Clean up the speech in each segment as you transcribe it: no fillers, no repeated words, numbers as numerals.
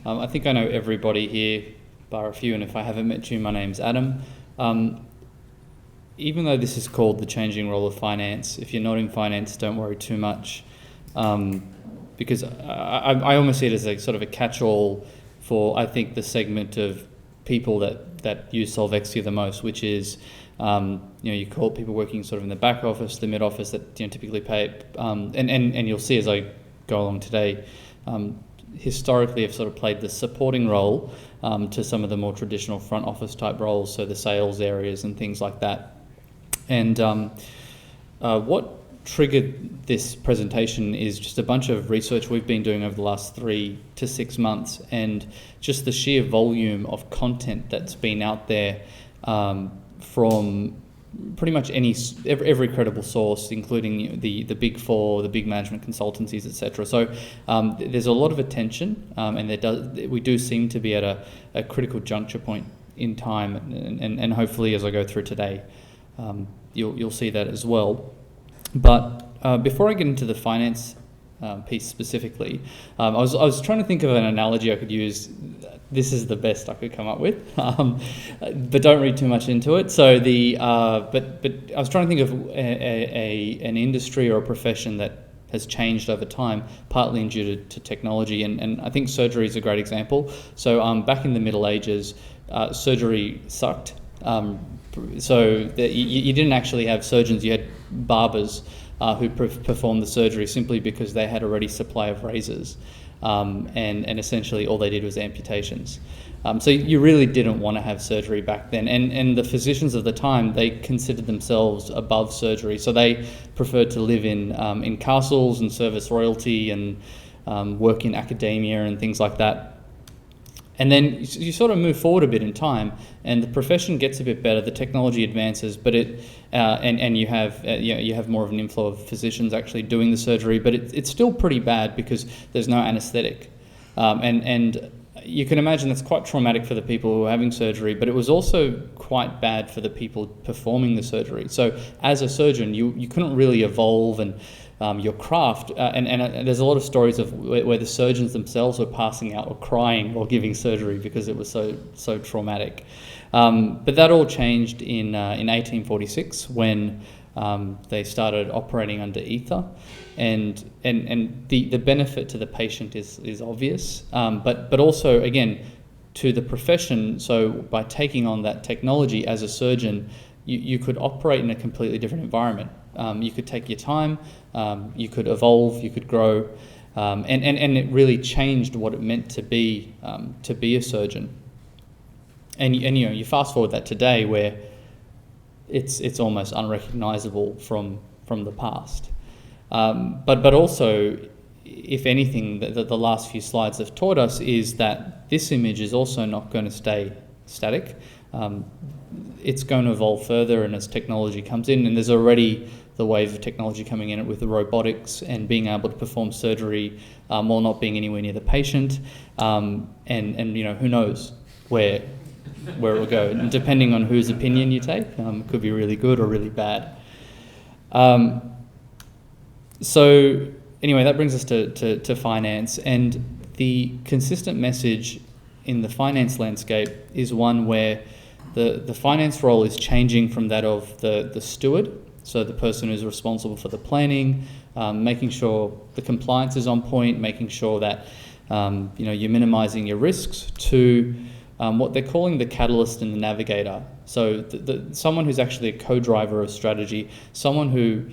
I think I know everybody here, bar a few, and if I haven't met you, my name's Adem. Even though this is called the changing role of finance, if you're not in finance, don't worry too much, because I almost see it as a sort of a catch-all for, I think, the segment of people that use Solvexia the most, which is, you call people working sort of in the back office, the mid office that typically pay, and you'll see as I go along today, historically have sort of played the supporting role to some of the more traditional front office type roles, so the sales areas and things like that. And what triggered this presentation is just a bunch of research we've been doing over the last 3 to 6 months, and just the sheer volume of content that's been out there from pretty much every credible source, including the big four, the big management consultancies, etc. So there's a lot of attention, and we do seem to be at a critical juncture point in time, and hopefully as I go through today, you'll see that as well. But before I get into the finance piece specifically, I was trying to think of an analogy I could use. This is the best I could come up with, but don't read too much into it. So but I was trying to think of an industry or a profession that has changed over time, partly due to technology, and I think surgery is a great example. So back in the Middle Ages, surgery sucked. So you didn't actually have surgeons, you had barbers who performed the surgery simply because they had a ready supply of razors. And essentially all they did was amputations. So you really didn't want to have surgery back then. And the physicians of the time, they considered themselves above surgery. So they preferred to live in castles and service royalty and work in academia and things like that. And then you sort of move forward a bit in time, and the profession gets a bit better. The technology advances, but and you have more of an inflow of physicians actually doing the surgery. But it's still pretty bad because there's no anaesthetic, and you can imagine that's quite traumatic for the people who are having surgery. But it was also quite bad for the people performing the surgery. So as a surgeon, you couldn't really evolve and your craft, and there's a lot of stories of where the surgeons themselves were passing out or crying while giving surgery because it was so traumatic. But that all changed in 1846 when they started operating under ether, and the benefit to the patient is obvious, but also again to the profession. So by taking on that technology as a surgeon, you could operate in a completely different environment. You could take your time, you could evolve, you could grow, and it really changed what it meant to be a surgeon. And you fast forward that today, where it's almost unrecognizable from the past. But also, if anything, the last few slides have taught us is that this image is also not going to stay static. It's going to evolve further, and as technology comes in, and there's already the wave of technology coming in with the robotics and being able to perform surgery while not being anywhere near the patient, and who knows where it will go, and depending on whose opinion you take, could be really good or really bad. So anyway, that brings us to finance, and the consistent message in the finance landscape is one where the finance role is changing from that of the steward, so the person who's responsible for the planning, making sure the compliance is on point, making sure that you're minimizing your risks, to what they're calling the catalyst and the navigator. So someone who's actually a co-driver of strategy, someone who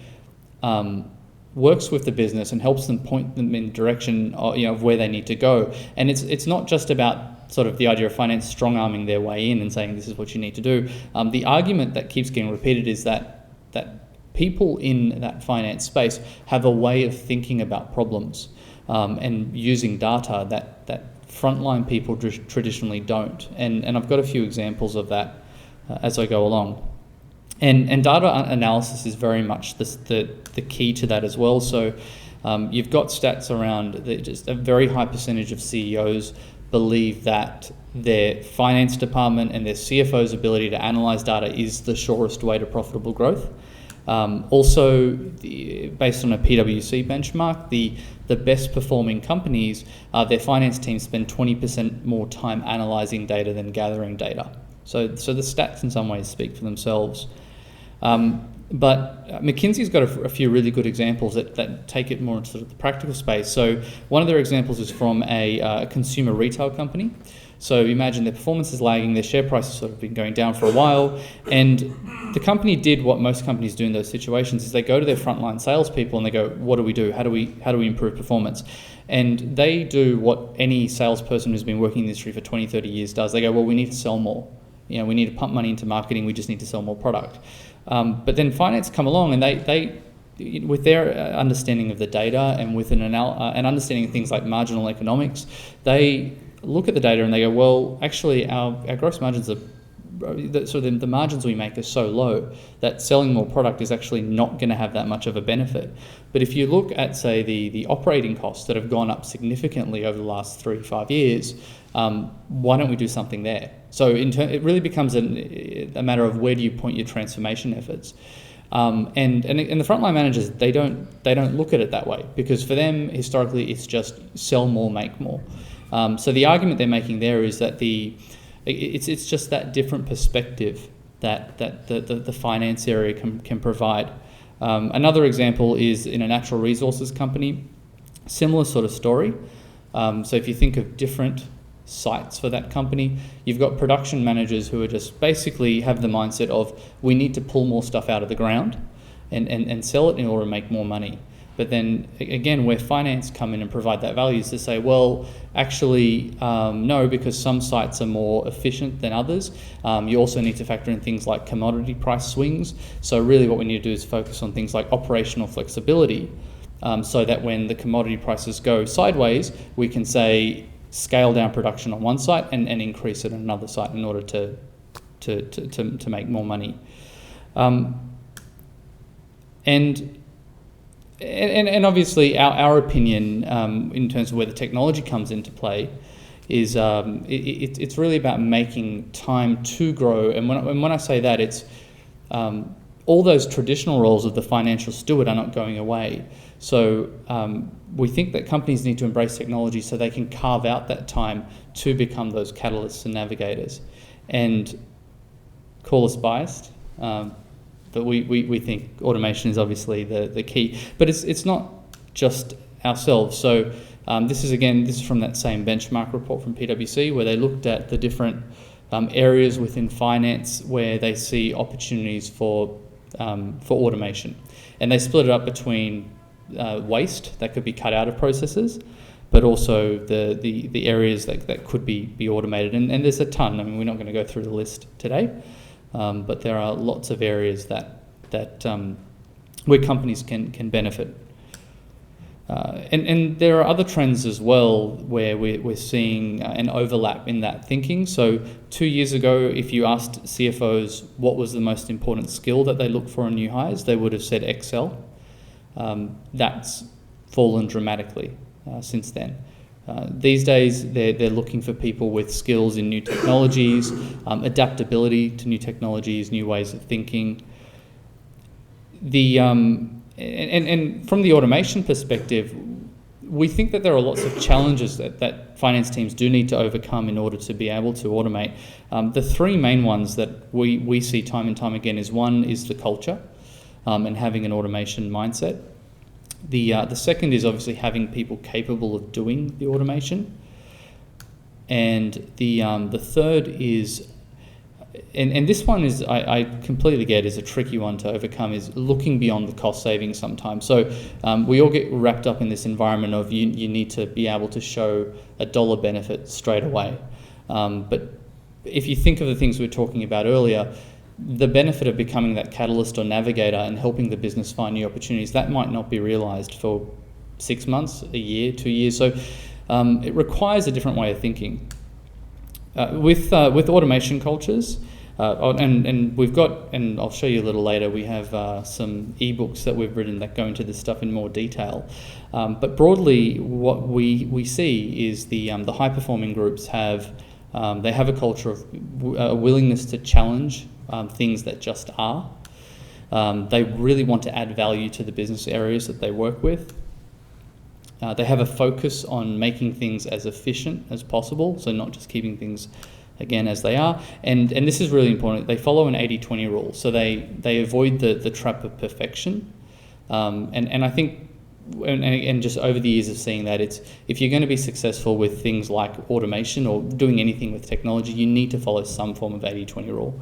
works with the business and helps them point them in direction of where they need to go. And it's not just about sort of the idea of finance strong-arming their way in and saying this is what you need to do. The argument that keeps getting repeated is that people in that finance space have a way of thinking about problems and using data that frontline people traditionally don't. And I've got a few examples of that as I go along. And data analysis is very much the key to that as well. So you've got stats around just a very high percentage of CEOs believe that their finance department and their CFO's ability to analyze data is the surest way to profitable growth. Also, based on a PwC benchmark, the best performing companies, their finance teams spend 20% more time analysing data than gathering data. So the stats in some ways speak for themselves. But McKinsey's got a few really good examples that take it more into sort of the practical space. So one of their examples is from a consumer retail company. So imagine their performance is lagging, their share price has sort of been going down for a while, and the company did what most companies do in those situations, is they go to their frontline salespeople and they go, what do we do? How do we improve performance? And they do what any salesperson who's been working in the industry for 20, 30 years does. They go, well, we need to sell more. We need to pump money into marketing, we just need to sell more product. But then finance come along and they with their understanding of the data and with an understanding of things like marginal economics, they look at the data and they go, well, actually our gross margins are, so the margins we make are so low that selling more product is actually not going to have that much of a benefit. But if you look at, say, the operating costs that have gone up significantly over the last 3-5 years, why don't we do something there? So it really becomes a matter of where do you point your transformation efforts. And the frontline managers, they don't look at it that way, because for them historically it's just sell more, make more. So the argument they're making there is that it's just that different perspective that the finance area can provide. Another example is in a natural resources company, similar sort of story. So if you think of different sites for that company, you've got production managers who are just basically have the mindset of, we need to pull more stuff out of the ground and sell it in order to make more money. But then again, where finance come in and provide that value is to say, well, actually, no, because some sites are more efficient than others. You also need to factor in things like commodity price swings. So really what we need to do is focus on things like operational flexibility, so that when the commodity prices go sideways, we can say scale down production on one site and increase it on another site in order to make more money. And obviously our opinion in terms of where the technology comes into play is it's really about making time to grow. And when I say that, it's all those traditional roles of the financial steward are not going away. So we think that companies need to embrace technology so they can carve out that time to become those catalysts and navigators. And call us biased, but we think automation is obviously the key. But it's not just ourselves. So this is from that same benchmark report from PwC, where they looked at the different areas within finance where they see opportunities for automation, and they split it up between waste that could be cut out of processes, but also the areas that could be automated. And there's a ton. I mean, we're not going to go through the list today, but there are lots of areas that where companies can benefit. And there are other trends as well where we're seeing an overlap in that thinking. So 2 years ago, if you asked CFOs what was the most important skill that they look for in new hires, they would have said Excel. That's fallen dramatically since then. These days, they're looking for people with skills in new technologies, adaptability to new technologies, new ways of thinking. And from the automation perspective, we think that there are lots of challenges that finance teams do need to overcome in order to be able to automate. The three main ones that we see time and time again is, one is the culture, and having an automation mindset. The second is obviously having people capable of doing the automation. And the third is, and this one is, I completely get, is a tricky one to overcome, is looking beyond the cost savings sometimes. So we all get wrapped up in this environment of you need to be able to show a dollar benefit straight away. But if you think of the things we were talking about earlier, the benefit of becoming that catalyst or navigator and helping the business find new opportunities, that might not be realised for 6 months, a year, 2 years. So it requires a different way of thinking. With automation cultures, and we've got, and I'll show you a little later, we have some ebooks that we've written that go into this stuff in more detail. But broadly, what we see is the high-performing groups have a culture of a willingness to challenge things that just are. They really want to add value to the business areas that they work with. They have a focus on making things as efficient as possible, so not just keeping things, again, as they are. And this is really important. They follow an 80-20 rule, so they avoid the trap of perfection. And I think, and just over the years of seeing that, it's if you're going to be successful with things like automation or doing anything with technology, you need to follow some form of 80-20 rule.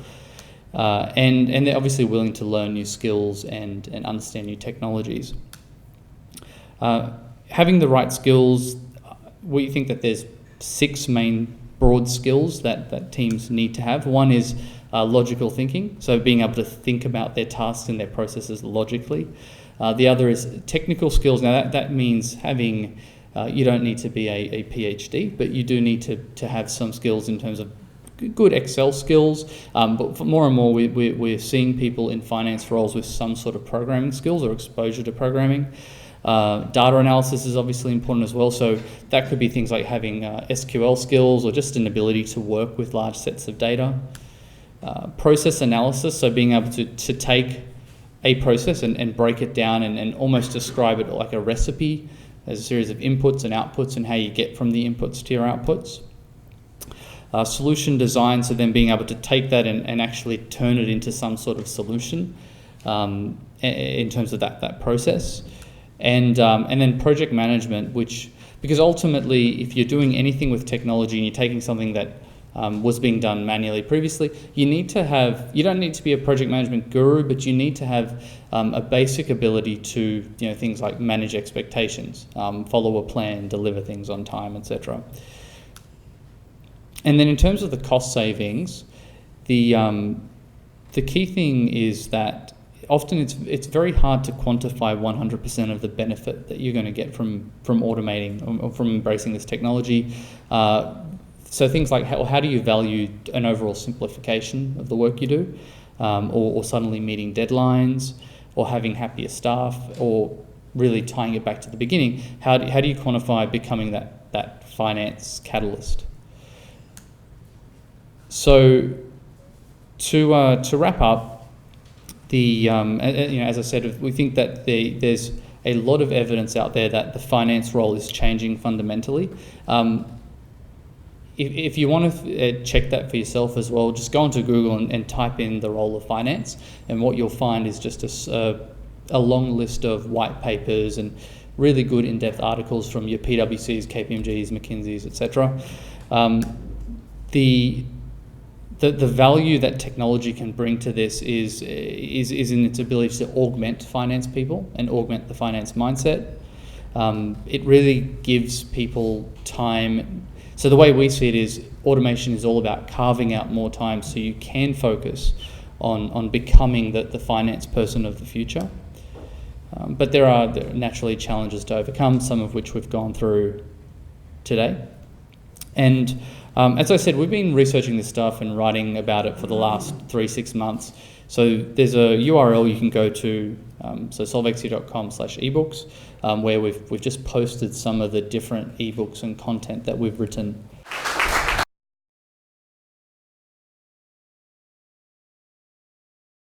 And they're obviously willing to learn new skills and understand new technologies. Having the right skills, we think that there's 6 main broad skills that teams need to have. One is logical thinking, so being able to think about their tasks and their processes logically. The other is technical skills. Now that means having, you don't need to be a PhD, but you do need to have some skills in terms of good Excel skills. But more and more we're seeing people in finance roles with some sort of programming skills or exposure to programming. Data analysis is obviously important as well, so that could be things like having SQL skills or just an ability to work with large sets of data. Process analysis, so being able to take a process and break it down and almost describe it like a recipe as a series of inputs and outputs and how you get from the inputs to your outputs. Solution design, so then being able to take that and actually turn it into some sort of solution in terms of that process. And then project management, because ultimately if you're doing anything with technology and you're taking something that was being done manually previously, you don't need to be a project management guru, but you need to have a basic ability to, things like manage expectations, follow a plan, deliver things on time, etc. And then in terms of the cost savings, the key thing is that often it's very hard to quantify 100% of the benefit that you're going to get from automating or from embracing this technology. So things like how do you value an overall simplification of the work you do, or suddenly meeting deadlines, or having happier staff, or really tying it back to the beginning, how do you quantify becoming that finance catalyst? So to wrap up, as I said, we think that there's a lot of evidence out there that the finance role is changing fundamentally. If you want to check that for yourself as well, just go onto Google and type in the role of finance, and what you'll find is just a long list of white papers and really good in-depth articles from your PwCs, KPMGs, McKinseys, etc. The value that technology can bring to this is in its ability to augment finance people and augment the finance mindset. It really gives people time. So the way we see it is automation is all about carving out more time so you can focus on becoming the finance person of the future. But there are naturally challenges to overcome, some of which we've gone through today. And as I said, we've been researching this stuff and writing about it for the last 3-6 months. So there's a URL you can go to, so solvexia.com/ebooks, where we've just posted some of the different ebooks and content that we've written